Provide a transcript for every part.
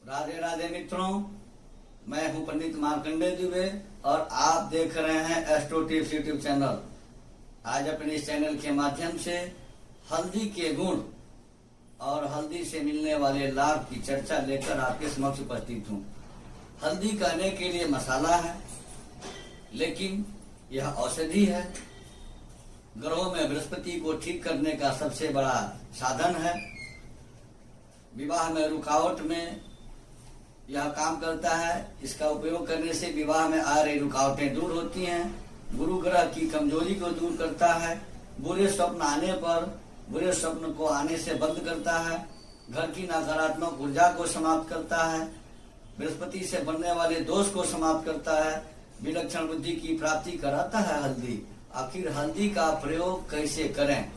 राधे राधे मित्रों, मैं हूं पंडित मार्कंडेय दुबे और आप देख रहे हैं एस्ट्रो टिप्स यूट्यूब चैनल। आज अपने इस चैनल के माध्यम से हल्दी के गुण और हल्दी से मिलने वाले लाभ की चर्चा लेकर आपके समक्ष उपस्थित हूं। हल्दी कहने के लिए मसाला है, लेकिन यह औषधि है। ग्रहों में बृहस्पति को ठीक करने का सबसे बड़ा साधन है। विवाह में रुकावट में यह काम करता है। इसका उपयोग करने से विवाह में आ रही रुकावटें दूर होती हैं। गुरु ग्रह की कमजोरी को दूर करता है। बुरे स्वप्न आने पर बुरे स्वप्न को आने से बंद करता है। घर की नकारात्मक ऊर्जा को समाप्त करता है। बृहस्पति से बनने वाले दोष को समाप्त करता है। विलक्षण बुद्धि की प्राप्ति कराता है हल्दी। आखिर हल्दी का प्रयोग कैसे करें?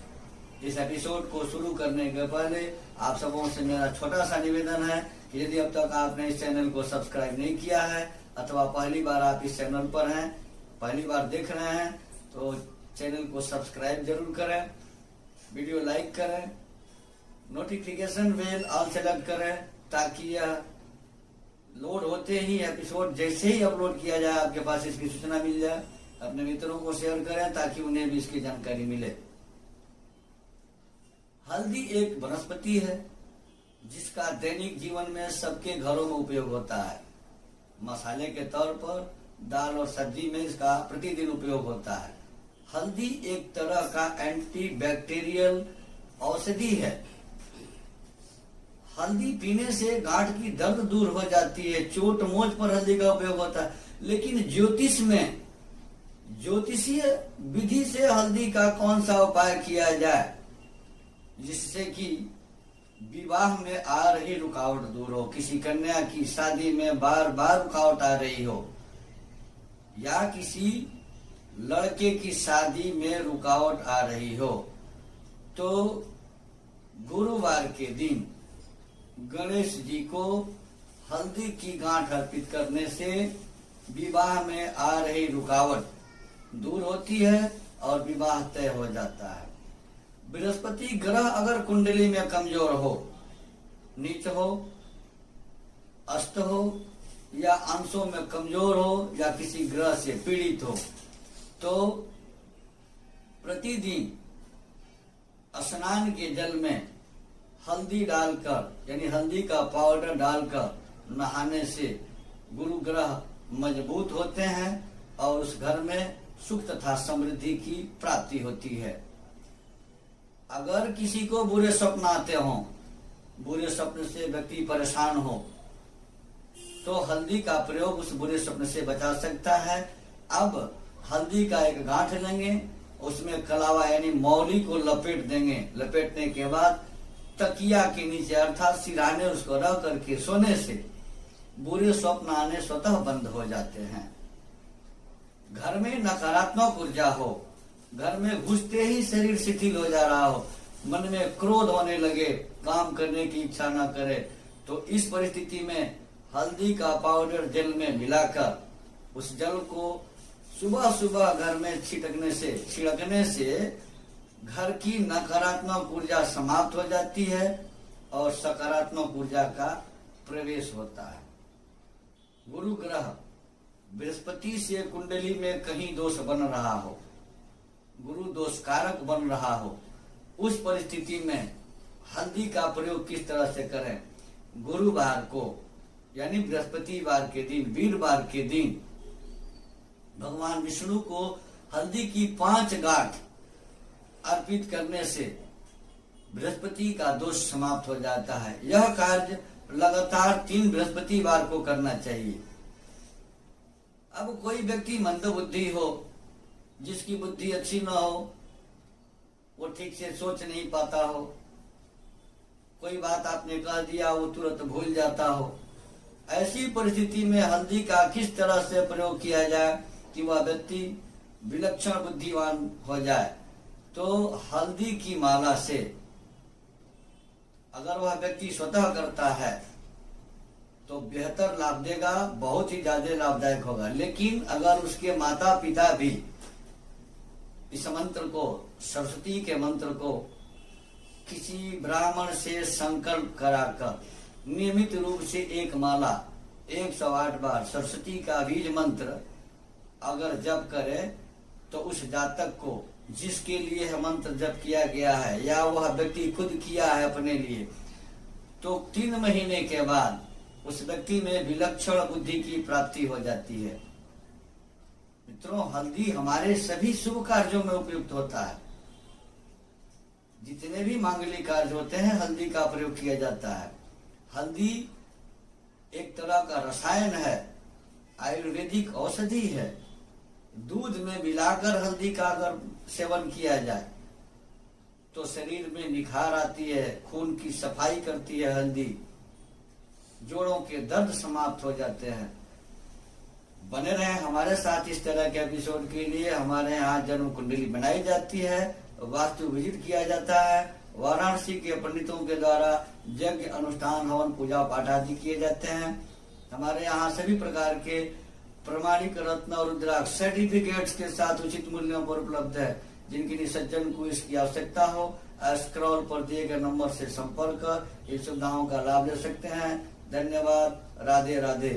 इस एपिसोड को शुरू करने के पहले आप सबों से मेरा छोटा सा निवेदन है कि यदि अब तक आपने इस चैनल को सब्सक्राइब नहीं किया है अथवा पहली बार आप इस चैनल पर हैं, पहली बार देख रहे हैं, तो चैनल को सब्सक्राइब जरूर करें, वीडियो लाइक करें, नोटिफिकेशन बेल ऑल सेलेक्ट करें ताकि यह लोड होते ही एपिसोड जैसे ही अपलोड किया जाए आपके पास इसकी सूचना मिल जाए। अपने मित्रों को शेयर करें ताकि उन्हें भी इसकी जानकारी मिले। हल्दी एक वनस्पति है जिसका दैनिक जीवन में सबके घरों में उपयोग होता है। मसाले के तौर पर दाल और सब्जी में इसका प्रतिदिन उपयोग होता है। हल्दी एक तरह का एंटी बैक्टीरियल औषधि है। हल्दी पीने से गांठ की दर्द दूर हो जाती है। चोट मोच पर हल्दी का उपयोग होता है। लेकिन ज्योतिष में ज्योतिषीय विधि से हल्दी का कौन सा उपाय किया जाए जिससे कि विवाह में आ रही रुकावट दूर हो? किसी कन्या की शादी में बार बार रुकावट आ रही हो या किसी लड़के की शादी में रुकावट आ रही हो, तो गुरुवार के दिन गणेश जी को हल्दी की गांठ अर्पित करने से विवाह में आ रही रुकावट दूर होती है और विवाह तय हो जाता है। बृहस्पति ग्रह अगर कुंडली में कमजोर हो, नीच हो, अस्त हो या अंशों में कमजोर हो या किसी ग्रह से पीड़ित हो, तो प्रतिदिन स्नान के जल में हल्दी डालकर यानी हल्दी का पाउडर डालकर नहाने से गुरु ग्रह मजबूत होते हैं और उस घर में सुख तथा समृद्धि की प्राप्ति होती है। अगर किसी को बुरे स्वप्न आते हों, बुरे स्वप्न से व्यक्ति परेशान हो, तो हल्दी का प्रयोग उस बुरे स्वप्न से बचा सकता है। अब हल्दी का एक गांठ लेंगे, उसमें कलावा यानी मौली को लपेट देंगे। लपेटने के बाद तकिया के नीचे अर्थात सिरहाने उसको रख करके सोने से बुरे स्वप्न आने स्वतः बंद हो जाते हैं। घर में नकारात्मक ऊर्जा हो, घर में घुसते ही शरीर शिथिल हो जा रहा हो, मन में क्रोध होने लगे, काम करने की इच्छा न करे, तो इस परिस्थिति में हल्दी का पाउडर जल में मिलाकर उस जल को सुबह सुबह घर में छिड़कने से घर की नकारात्मक ऊर्जा समाप्त हो जाती है और सकारात्मक ऊर्जा का प्रवेश होता है। गुरु ग्रह बृहस्पति से कुंडली में कहीं दोष बन रहा हो, गुरु दोष कारक बन रहा हो, उस परिस्थिति में हल्दी का प्रयोग किस तरह से करें? गुरुवार को यानी बृहस्पतिवार के दिन, वीरवार के दिन भगवान विष्णु को हल्दी की 5 गांठ अर्पित करने से बृहस्पति का दोष समाप्त हो जाता है। यह कार्य लगातार 3 बृहस्पतिवार को करना चाहिए। अब कोई व्यक्ति मंदबुद्धि हो, जिसकी बुद्धि अच्छी न हो, वो ठीक से सोच नहीं पाता हो, कोई बात आपने कह दिया वो तुरंत भूल जाता हो, ऐसी परिस्थिति में हल्दी का किस तरह से प्रयोग किया जाए कि वह व्यक्ति विलक्षण बुद्धिमान हो जाए? तो हल्दी की माला से अगर वह व्यक्ति स्वतः करता है तो बेहतर लाभ देगा, बहुत ही ज्यादा लाभदायक होगा। लेकिन अगर उसके माता पिता भी इस मंत्र को, सरस्वती के मंत्र को किसी ब्राह्मण से संकल्प कराकर नियमित रूप से एक माला 108 बार सरस्वती का बीज मंत्र अगर जप करे तो उस जातक को जिसके लिए यह मंत्र जप किया गया है या वह व्यक्ति खुद किया है अपने लिए, तो 3 महीने के बाद उस व्यक्ति में विलक्षण बुद्धि की प्राप्ति हो जाती है। मित्रों, हल्दी हमारे सभी शुभ कार्यों में उपयुक्त होता है। जितने भी मांगलिक कार्य होते हैं हल्दी का प्रयोग किया जाता है। हल्दी एक तरह का रसायन है, आयुर्वेदिक औषधि है। दूध में मिलाकर हल्दी का अगर सेवन किया जाए तो शरीर में निखार आती है, खून की सफाई करती है हल्दी, जोड़ों के दर्द समाप्त हो जाते हैं। बने रहे हमारे साथ इस तरह के एपिसोड के लिए। हमारे यहाँ जन्म कुंडली बनाई जाती है, वास्तु विजिट किया जाता है, वाराणसी के पंडितों के द्वारा यज्ञ अनुष्ठान हवन पूजा पाठ आदि किए जाते हैं। हमारे यहाँ सभी प्रकार के प्रमाणिक रत्न और रुद्राक्ष सर्टिफिकेट्स के साथ उचित मूल्यों पर उपलब्ध है। जिनकी सज्जन को इसकी आवश्यकता हो स्क्रॉल पर दिए गए नंबर से संपर्क कर इस सुविधाओं का लाभ ले सकते हैं। धन्यवाद। राधे राधे।